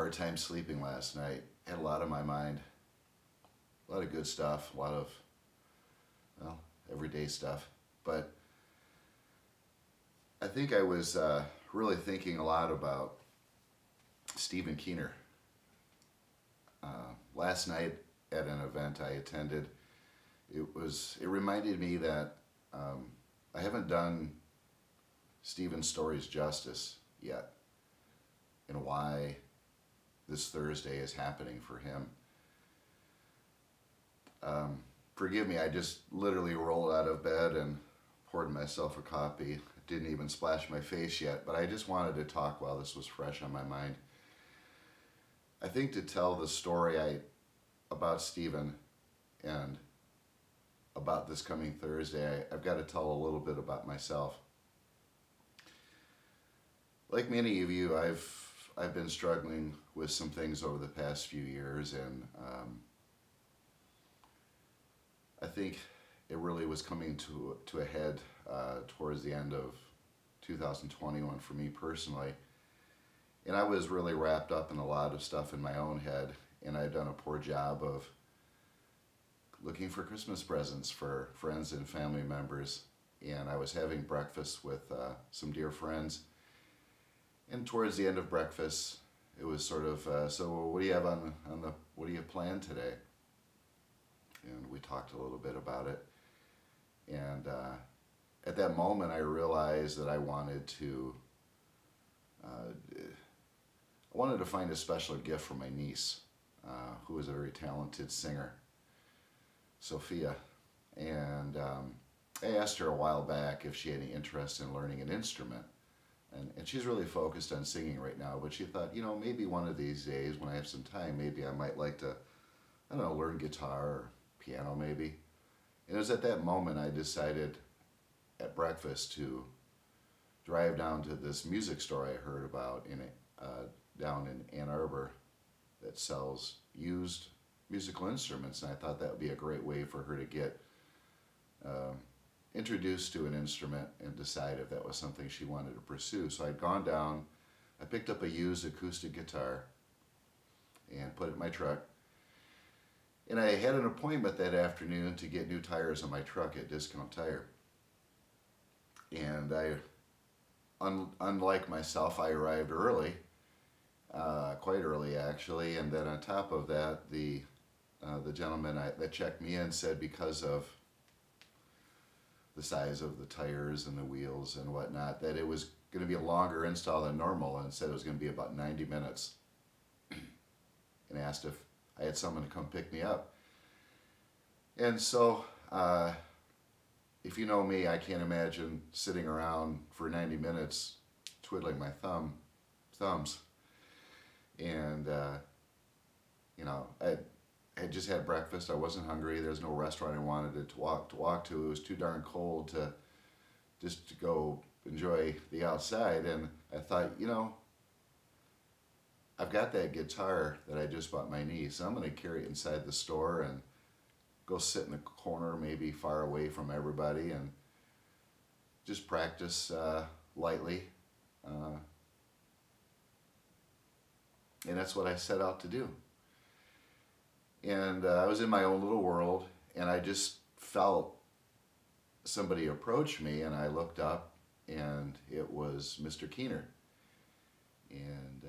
hard time sleeping last night. Had a lot on my mind, a lot of good stuff, a lot of, well, everyday stuff. But I think I was really thinking a lot about Stephen Keener. Last night at an event I attended, it reminded me that I haven't done Stephen's stories justice yet, and why this Thursday is happening for him. Forgive me, I just literally rolled out of bed and poured myself a coffee. Didn't even splash my face yet, but I just wanted to talk while this was fresh on my mind. I think to tell the story about Stephen and about this coming Thursday, I've got to tell a little bit about myself. Like many of you, I've been struggling with some things over the past few years, and I think it really was coming to a head towards the end of 2021 for me personally. And I was really wrapped up in a lot of stuff in my own head, and I'd done a poor job of looking for Christmas presents for friends and family members. And I was having breakfast with some dear friends. And towards the end of breakfast, it was sort of, so what do you have what do you plan today? And we talked a little bit about it. And at that moment, I realized that I wanted to find a special gift for my niece, who is a very talented singer, Sophia. And I asked her a while back if she had any interest in learning an instrument. And she's really focused on singing right now, but she thought, maybe one of these days when I have some time, maybe I might like to, I don't know, learn guitar or piano maybe. And it was at that moment I decided at breakfast to drive down to this music store I heard about down in Ann Arbor that sells used musical instruments, and I thought that would be a great way for her to get introduced to an instrument and decide if that was something she wanted to pursue. So I'd gone down, I picked up a used acoustic guitar and put it in my truck. And I had an appointment that afternoon to get new tires on my truck at Discount Tire. And unlike myself, I arrived early, quite early actually. And then on top of that, the gentleman that checked me in said because of the size of the tires and the wheels and whatnot, that it was going to be a longer install than normal, and said it was going to be about 90 minutes. And asked if I had someone to come pick me up. And so, if you know me, I can't imagine sitting around for 90 minutes twiddling my thumbs. And, I had just had breakfast. I wasn't hungry. There's no restaurant I wanted to walk to. It was too darn cold to go enjoy the outside. And I thought, I've got that guitar that I just bought my niece. I'm going to carry it inside the store and go sit in the corner, maybe far away from everybody, and just practice lightly. And that's what I set out to do. And I was in my own little world, and I just felt somebody approach me, and I looked up, and it was Mr. Keener. And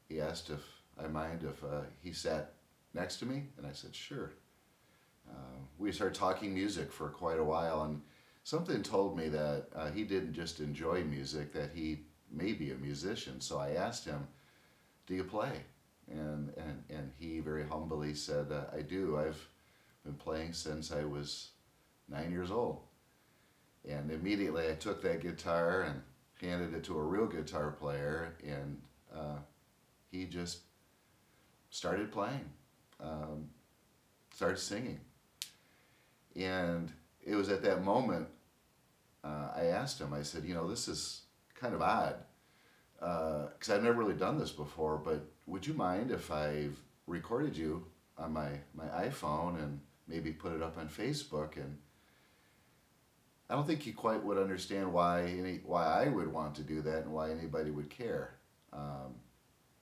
he asked if I mind if he sat next to me, and I said, sure. We started talking music for quite a while, and something told me that he didn't just enjoy music, that he may be a musician. So I asked him, do you play? And he very humbly said, I do. I've been playing since I was 9 years old. And immediately I took that guitar and handed it to a real guitar player, and he just started playing, started singing. And it was at that moment I asked him, I said, this is kind of odd, because I've never really done this before, but would you mind if I recorded you on my iPhone and maybe put it up on Facebook? And I don't think he quite would understand why I would want to do that and why anybody would care.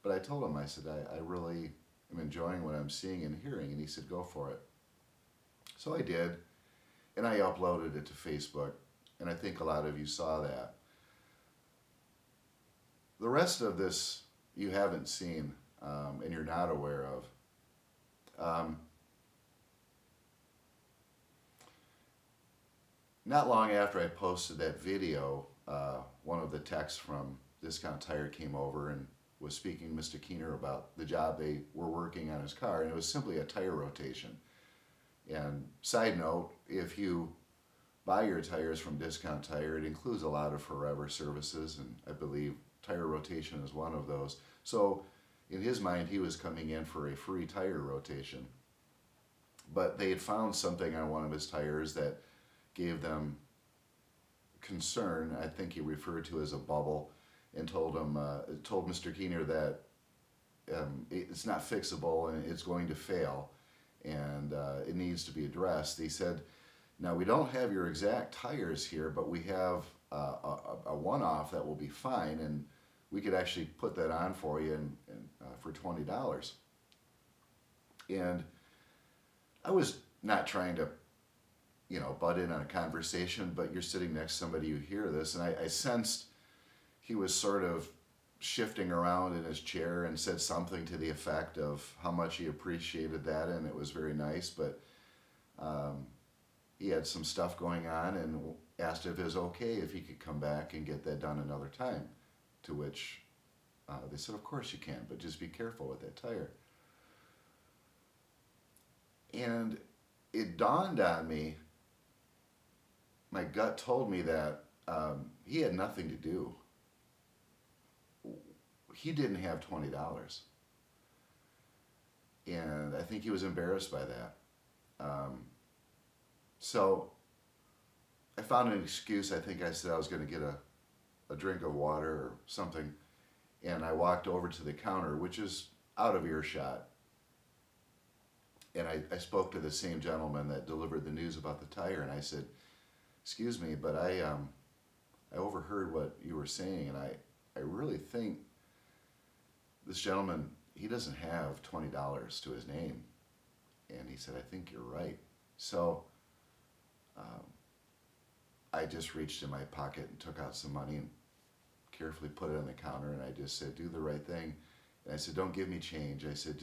But I told him, I said, I really am enjoying what I'm seeing and hearing. And he said, go for it. So I did. And I uploaded it to Facebook. And I think a lot of you saw that. The rest of this you haven't seen, and you're not aware of. Not long after I posted that video, one of the techs from Discount Tire came over and was speaking to Mr. Keener about the job they were working on his car, and it was simply a tire rotation. And side note, if you buy your tires from Discount Tire, it includes a lot of forever services, and I believe tire rotation is one of those. So in his mind, he was coming in for a free tire rotation. But they had found something on one of his tires that gave them concern. I think he referred to as a bubble, and told Mr. Keener that it's not fixable and it's going to fail, and it needs to be addressed. He said, now we don't have your exact tires here, but we have a one-off that will be fine, and we could actually put that on for you and for $20. And I was not trying to, butt in on a conversation, but you're sitting next to somebody, you hear this, and I sensed he was sort of shifting around in his chair and said something to the effect of how much he appreciated that, and it was very nice, but he had some stuff going on and asked if it was okay if he could come back and get that done another time, to which they said, of course you can, but just be careful with that tire. And it dawned on me, my gut told me that he had nothing to do. He didn't have $20. And I think he was embarrassed by that. So I found an excuse. I think I said I was going to get a drink of water or something. And I walked over to the counter, which is out of earshot. And I spoke to the same gentleman that delivered the news about the tire. And I said, excuse me, but I overheard what you were saying. And I really think this gentleman, he doesn't have $20 to his name. And he said, I think you're right. So I just reached in my pocket and took out some money and carefully put it on the counter, and I just said, do the right thing. And I said, don't give me change. I said,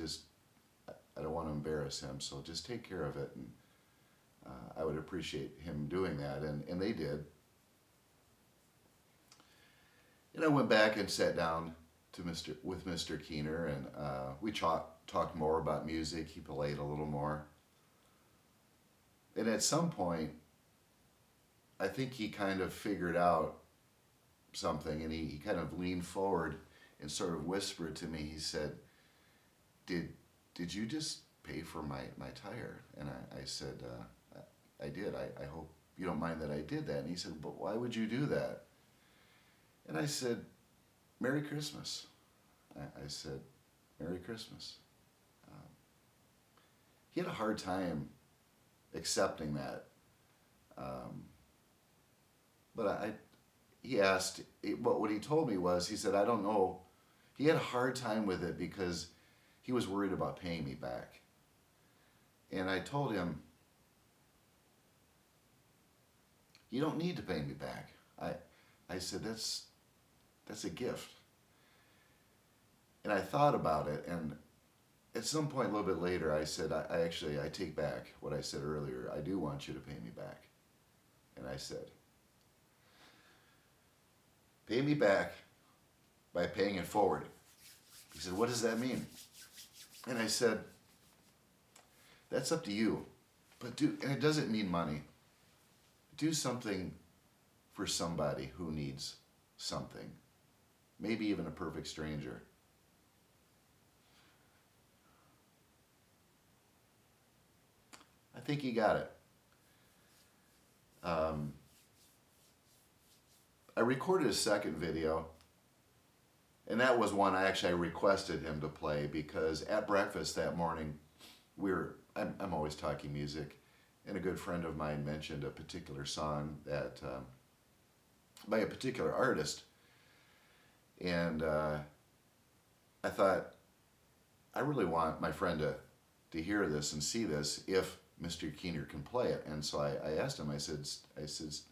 I don't want to embarrass him, so just take care of it. And I would appreciate him doing that, and they did. And I went back and sat down with Mr. Keener, and we talked more about music. He played a little more. And at some point, I think he kind of figured out something, and he kind of leaned forward and sort of whispered to me. He said, did you just pay for my tire? And I said, I did. I hope you don't mind that I did that. And he said, but why would you do that? And I said, Merry Christmas. I said, Merry Christmas. He had a hard time accepting that. But he asked, but what he told me was, he said, I don't know. He had a hard time with it because he was worried about paying me back. And I told him, you don't need to pay me back. I said, that's a gift. And I thought about it, and at some point a little bit later, I said, I take back what I said earlier. I do want you to pay me back. And I said, pay me back by paying it forward. He said, what does that mean? And I said, that's up to you. But and it doesn't mean money. Do something for somebody who needs something. Maybe even a perfect stranger. I think he got it. I recorded a second video, and that was one I requested him to play because at breakfast that morning, I'm always talking music, and a good friend of mine mentioned a particular song that by a particular artist, and I thought, I really want my friend to hear this and see this if Mr. Keener can play it. And so I asked him, I said,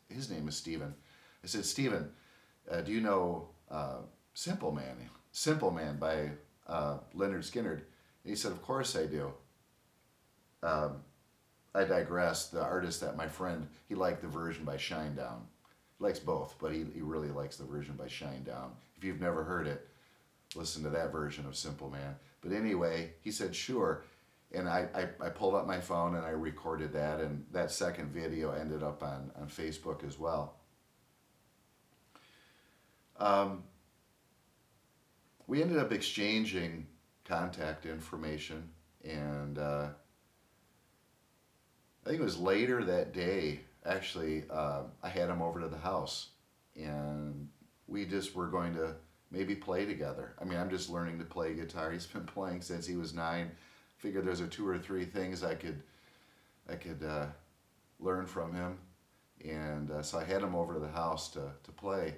his name is Stephen. I said, Stephen, do you know Simple Man? Simple Man by Leonard Skinner. And he said, of course I do. Um, I digress. The artist that my friend, he liked the version by Shinedown. He likes both, but he really likes the version by Shinedown. If you've never heard it, listen to that version of Simple Man. But anyway, he said, sure. And I pulled up my phone and I recorded that, and that second video ended up on Facebook as well. We ended up exchanging contact information, and I think it was later that day, actually, I had him over to the house, and we just were going to maybe play together. I mean, I'm just learning to play guitar. He's been playing since he was 9. Figured there's 2 or 3 things I could learn from him, and so I had him over to the house to play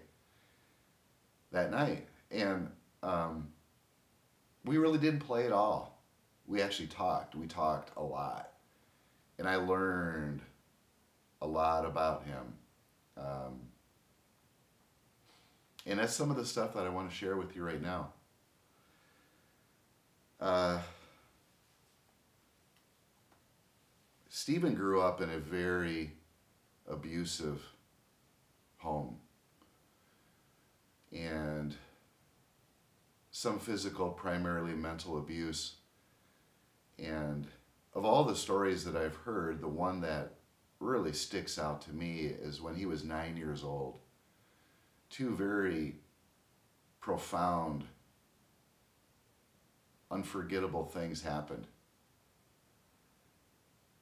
that night, and we really didn't play at all. We actually talked. We talked a lot, and I learned a lot about him. And that's some of the stuff that I want to share with you right now. Stephen grew up in a very abusive home, and some physical, primarily mental abuse. And of all the stories that I've heard, the one that really sticks out to me is when he was 9 years old. 2 very profound, unforgettable things happened.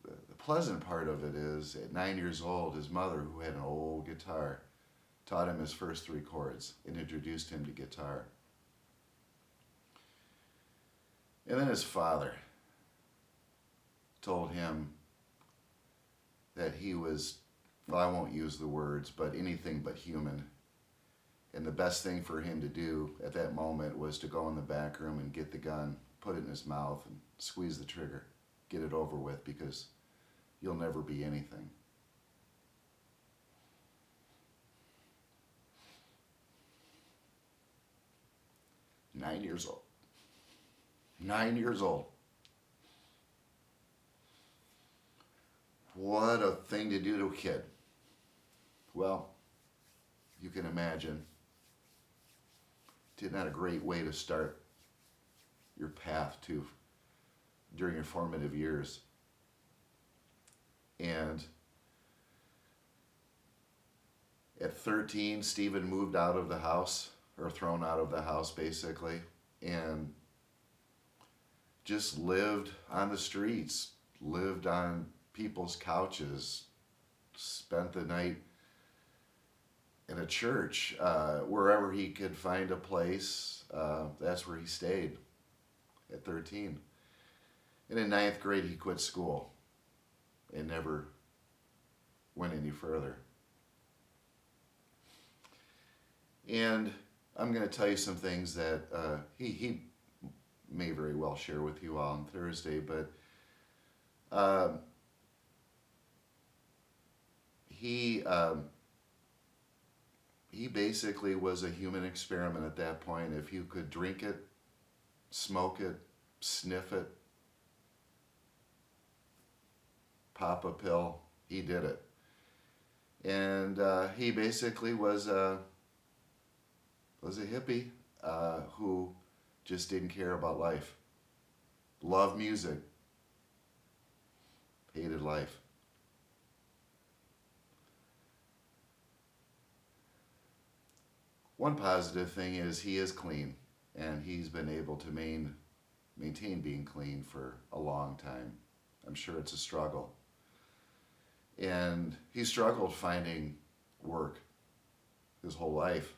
The pleasant part of it is, at 9 years old, his mother, who had an old guitar, taught him his first 3 chords and introduced him to guitar. And then his father told him that he was, well, I won't use the words, but anything but human. And the best thing for him to do at that moment was to go in the back room and get the gun, put it in his mouth, and squeeze the trigger. Get it over with, because you'll never be anything. Nine years old. 9 years old. What a thing to do to a kid. Well, you can imagine, not a great way to start your path to during your formative years. And at 13, Stephen moved out of the house, or thrown out of the house basically, and just lived on the streets, lived on people's couches, spent the night in a church, wherever he could find a place, that's where he stayed at 13. And in 9th grade, he quit school and never went any further. And I'm going to tell you some things that he may very well share with you all on Thursday, but he basically was a human experiment at that point. If you could drink it, smoke it, sniff it, pop a pill, he did it. And he basically was a hippie who just didn't care about life. Loved music, hated life. One positive thing is he is clean, and he's been able to maintain being clean for a long time. I'm sure it's a struggle. And he struggled finding work his whole life.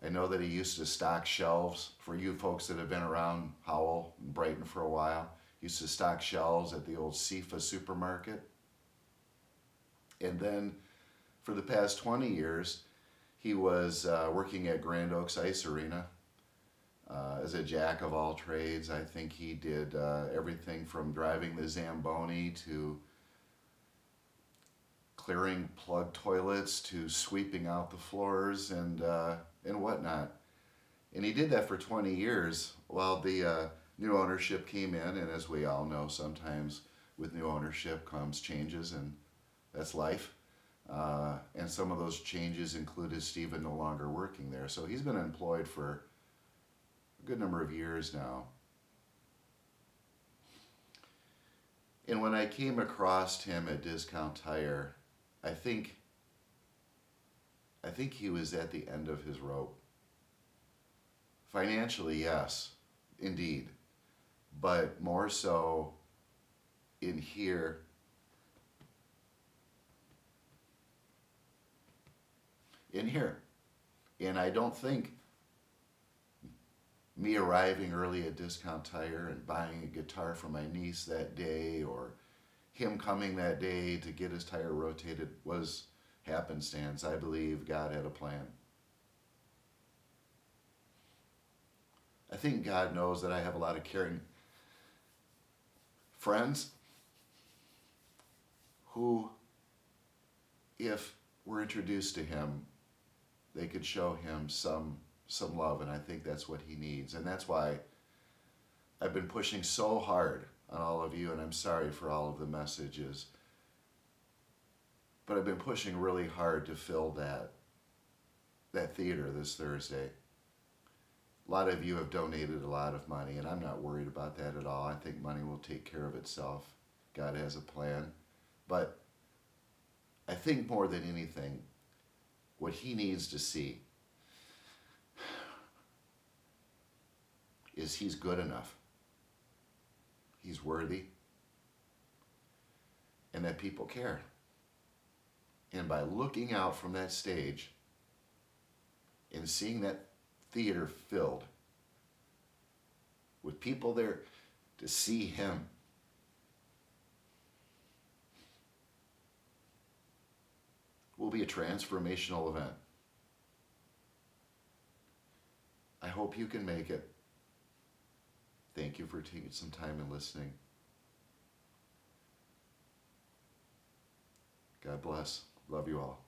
I know that he used to stock shelves. For you folks that have been around Howell and Brighton for a while, he used to stock shelves at the old Sifa supermarket. And then for the past 20 years, he was working at Grand Oaks Ice Arena, as a jack of all trades. I think he did everything from driving the Zamboni to clearing plug toilets to sweeping out the floors and whatnot. And he did that for 20 years while the new ownership came in. And as we all know, sometimes with new ownership comes changes, and that's life. And some of those changes included Stephen no longer working there. So he's been employed for a good number of years now. And when I came across him at Discount Tire, I think he was at the end of his rope. Financially, yes, indeed, but more so in here. And I don't think me arriving early at Discount Tire and buying a guitar for my niece that day, or him coming that day to get his tire rotated, was happenstance. I believe God had a plan. I think God knows that I have a lot of caring friends who, if we're introduced to him, they could show him some love, and I think that's what he needs. And that's why I've been pushing so hard on all of you, and I'm sorry for all of the messages, but I've been pushing really hard to fill that theater this Thursday. A lot of you have donated a lot of money, and I'm not worried about that at all. I think money will take care of itself. God has a plan. But I think more than anything, what he needs to see is he's good enough. He's worthy. And that people care. And by looking out from that stage and seeing that theater filled with people there to see him, will be a transformational event. I hope you can make it. Thank you for taking some time and listening. God bless. Love you all.